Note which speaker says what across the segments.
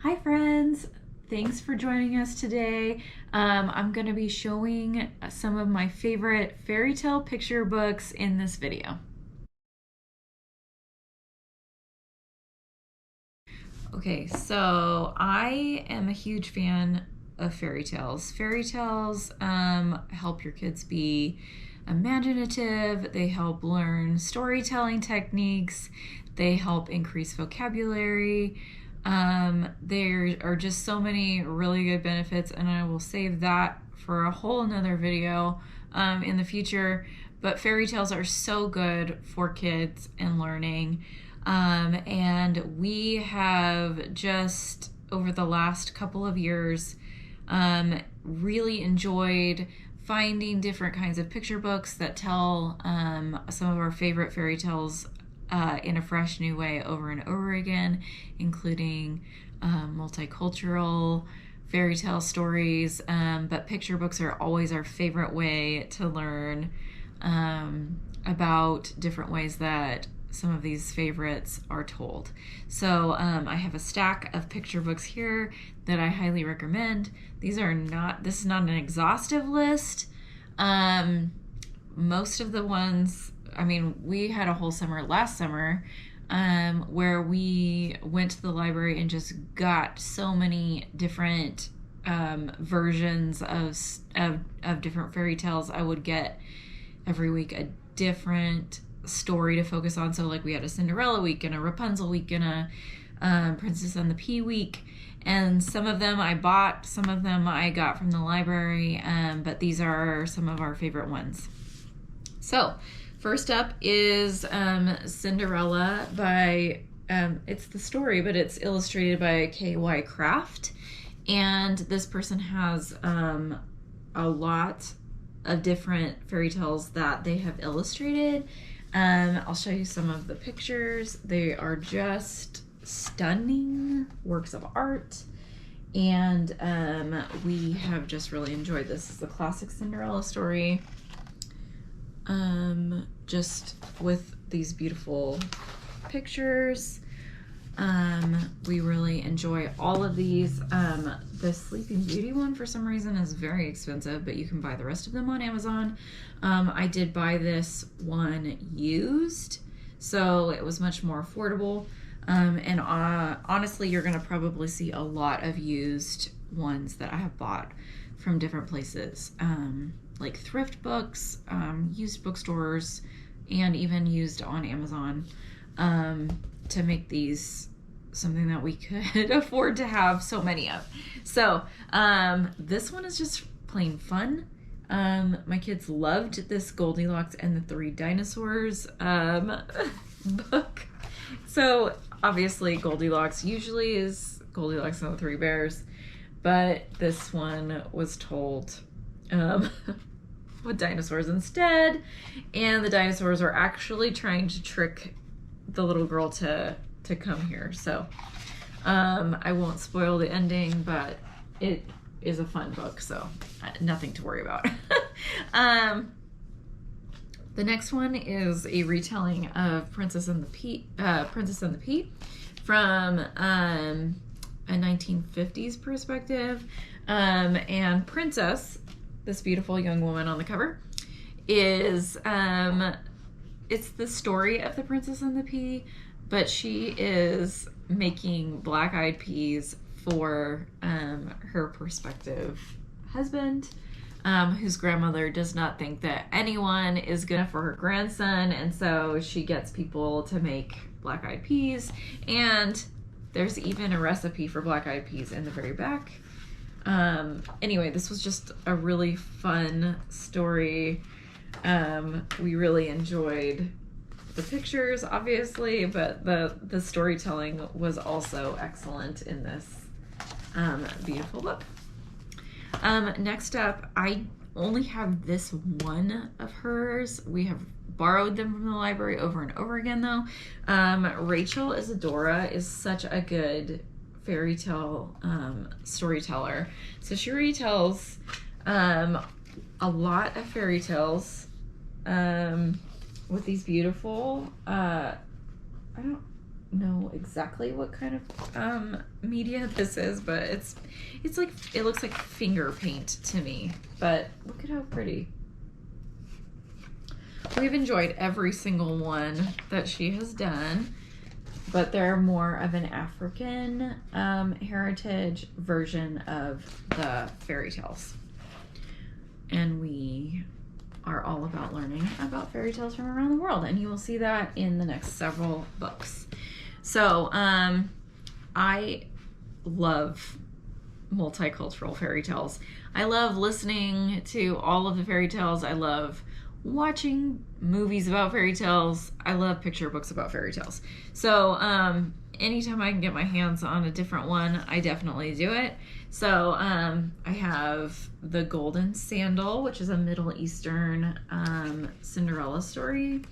Speaker 1: Hi friends, thanks for joining us today. I'm going to be showing some of my favorite fairy tale picture books in this video. Okay, so I am a huge fan of fairy tales. Fairy tales help your kids be imaginative, they help learn storytelling techniques, they help increase vocabulary. There are just so many really good benefits, and I will save that for a whole nother video in the future. But fairy tales are so good for kids and learning. And we have just over the last couple of years really enjoyed finding different kinds of picture books that tell some of our favorite fairy tales in a fresh new way over and over again, including multicultural fairy tale stories. But picture books are always our favorite way to learn about different ways that some of these favorites are told. So I have a stack of picture books here that I highly recommend. This is not an exhaustive list. Most of the ones, we had a whole summer last summer where we went to the library and just got so many different versions of different fairy tales. I would get every week a different story to focus on. So like we had a Cinderella week and a Rapunzel week and a Princess and the Pea week. And some of them I bought, some of them I got from the library, but these are some of our favorite ones. So first up is Cinderella by, it's the story, but it's illustrated by K.Y. Craft. And this person has a lot of different fairy tales that they have illustrated. I'll show you some of the pictures. They are just stunning works of art, and we have just really enjoyed this. This is a classic Cinderella story, just with these beautiful pictures. We really enjoy all of these. The Sleeping Beauty one for some reason is very expensive, but you can buy the rest of them on Amazon. I did buy this one used, so it was much more affordable. And honestly, you're gonna probably see a lot of used ones that I have bought from different places, like thrift books, used bookstores, and even used on Amazon, to make these something that we could afford to have so many of. So this one is just plain fun. My kids loved this Goldilocks and the Three Dinosaurs book. So obviously Goldilocks usually is Goldilocks and the Three Bears, but this one was told with dinosaurs instead, and the dinosaurs are actually trying to trick the little girl to come here. So I won't spoil the ending, but it is a fun book, so nothing to worry about. The next one is a retelling of Princess and the Pea from a 1950s perspective. And Princess, this beautiful young woman on the cover, is it's the story of the Princess and the Pea, but she is making black-eyed peas for her prospective husband, whose grandmother does not think that anyone is good enough for her grandson, and so she gets people to make black-eyed peas, and there's even a recipe for black-eyed peas in the very back. Anyway, this was just a really fun story. We really enjoyed the pictures, obviously, but the storytelling was also excellent in this beautiful book. Next up, I only have this one of hers. We have borrowed them from the library over and over again, though. Rachel Isadora is such a good fairy tale storyteller. So she retells a lot of fairy tales with these beautiful know exactly what kind of media this is, but it's like, it looks like finger paint to me, but look at how pretty. We've enjoyed every single one that she has done, but they're more of an African heritage version of the fairy tales. And we are all about learning about fairy tales from around the world, and you will see that in the next several books. So I love multicultural fairy tales. I love listening to all of the fairy tales. I love watching movies about fairy tales. I love picture books about fairy tales. So anytime I can get my hands on a different one, I definitely do it. So I have the Golden Sandal, which is a Middle Eastern Cinderella story.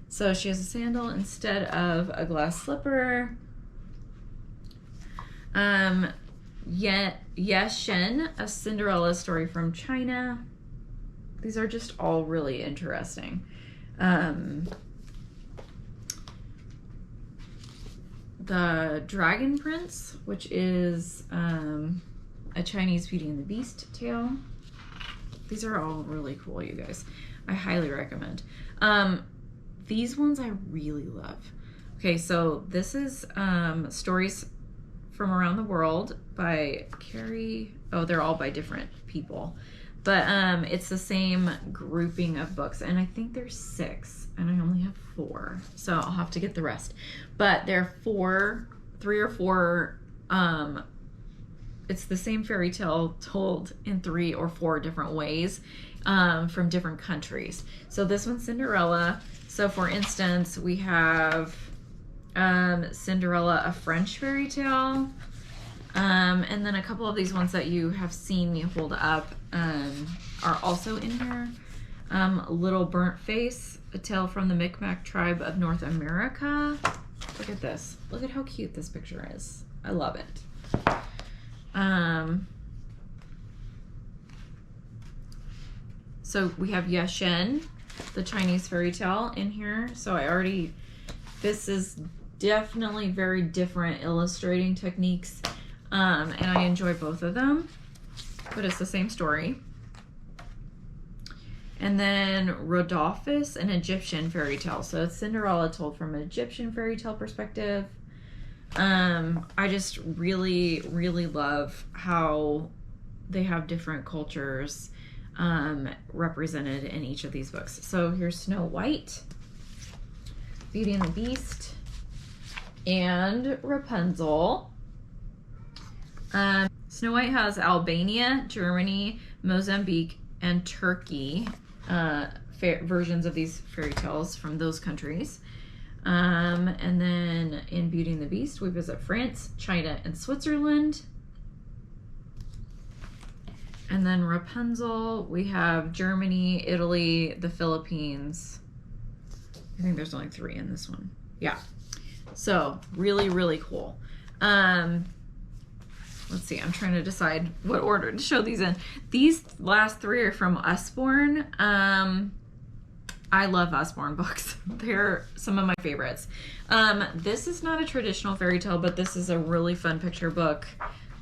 Speaker 1: So she has a sandal instead of a glass slipper. Yeshen, a Cinderella story from China. These are just all really interesting. The Dragon Prince, which is a Chinese Beauty and the Beast tale. These are all really cool, you guys. I highly recommend. These ones I really love. Okay, so this is Stories from Around the World by Carrie. Oh, they're all by different people. But it's the same grouping of books, and I think there's 6, and I only have 4, so I'll have to get the rest. But there are 3 or 4, it's the same fairy tale told in 3 or 4 different ways from different countries. So this one's Cinderella. So for instance, we have Cinderella, a French fairy tale. And then a couple of these ones that you have seen me hold up are also in here. Little Burnt Face, a tale from the Micmac tribe of North America. Look at this. Look at how cute this picture is. I love it. So we have Yeshen, the Chinese fairy tale in here. So this is definitely very different illustrating techniques. And I enjoy both of them, but it's the same story. And then Rodolphus, an Egyptian fairy tale. So it's Cinderella told from an Egyptian fairy tale perspective. I just really, really love how they have different cultures represented in each of these books. So here's Snow White, Beauty and the Beast, and Rapunzel. Snow White has Albania, Germany, Mozambique, and Turkey versions of these fairy tales from those countries. And then in Beauty and the Beast, we visit France, China, and Switzerland. And then Rapunzel, we have Germany, Italy, the Philippines. I think there's only 3 in this one. Yeah. So really, really cool. Let's see, I'm trying to decide what order to show these in. These last 3 are from Usborne. I love Usborne books. They're some of my favorites. This is not a traditional fairy tale, but this is a really fun picture book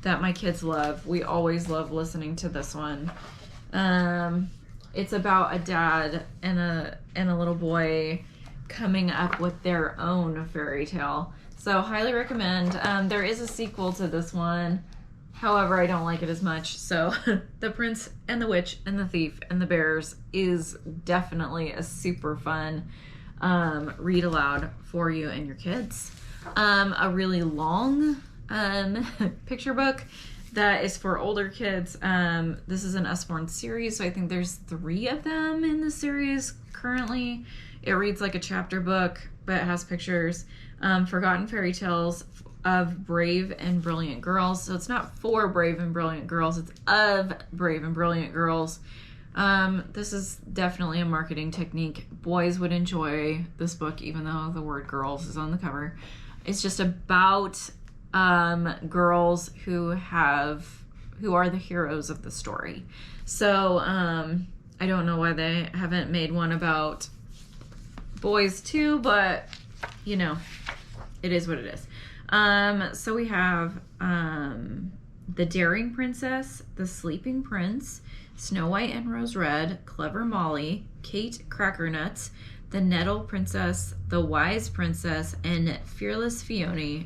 Speaker 1: that my kids love. We always love listening to this one. It's about a dad and a little boy coming up with their own fairy tale. So highly recommend. There is a sequel to this one. However, I don't like it as much. So The Prince and the Witch and the Thief and the Bears is definitely a super fun read aloud for you and your kids. A really long picture book that is for older kids. This is an Usborne series, so I think there's 3 of them in the series currently. It reads like a chapter book, but it has pictures. Forgotten Fairy Tales of Brave and Brilliant Girls. So it's not for brave and brilliant girls, it's of brave and brilliant girls. This is definitely a marketing technique. Boys would enjoy this book, even though the word girls is on the cover. It's just about girls who are the heroes of the story. So I don't know why they haven't made one about boys too, but you know, it is what it is. So we have The Daring Princess, The Sleeping Prince, Snow White and Rose Red, Clever Molly, Kate Crackernuts, The Nettle Princess, The Wise Princess, and Fearless Fiona,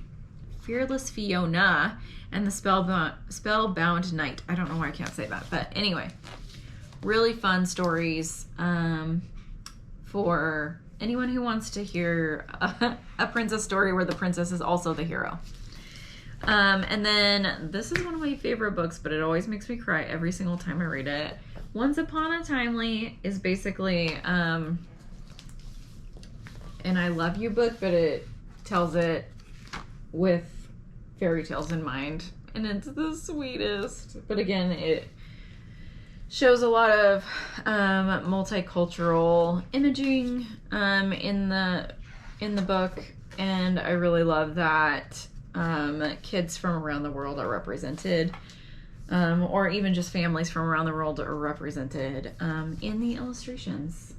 Speaker 1: and The Spellbound Knight. I don't know why I can't say that, but anyway, really fun stories for anyone who wants to hear a princess story where the princess is also the hero. And then this is one of my favorite books, but it always makes me cry every single time I read it. Once Upon a Timely is basically an I love you book, but it tells it with fairy tales in mind, and it's the sweetest. But again, it shows a lot of multicultural imaging in the book, and I really love that kids from around the world are represented, or even just families from around the world are represented in the illustrations.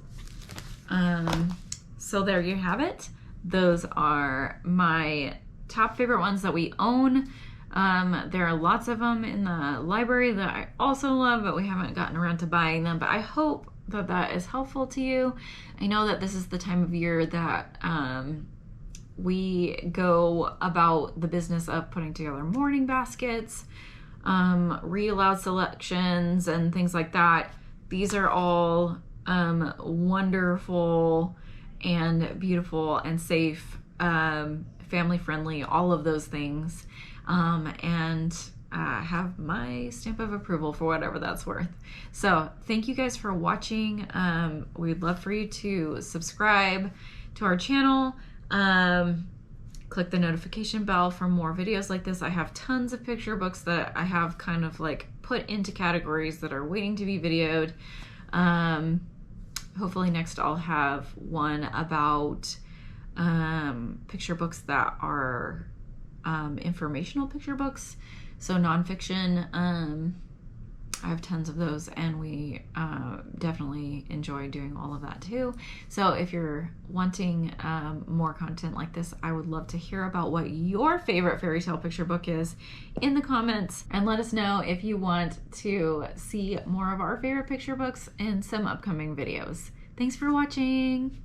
Speaker 1: So there you have it. Those are my top favorite ones that we own. There are lots of them in the library that I also love, but we haven't gotten around to buying them. But I hope that that is helpful to you. I know that this is the time of year that we go about the business of putting together morning baskets, read aloud selections, and things like that. These are all wonderful and beautiful and safe, family friendly, all of those things, and have my stamp of approval for whatever that's worth. So thank you guys for watching. We'd love for you to subscribe to our channel. Click the notification bell for more videos like this. I have tons of picture books that I have kind of like put into categories that are waiting to be videoed. Hopefully next I'll have one about picture books that are informational picture books, so nonfiction. I have tons of those, and we definitely enjoy doing all of that too. So if you're wanting more content like this, I would love to hear about what your favorite fairy tale picture book is in the comments, and let us know if you want to see more of our favorite picture books in some upcoming videos. Thanks for watching.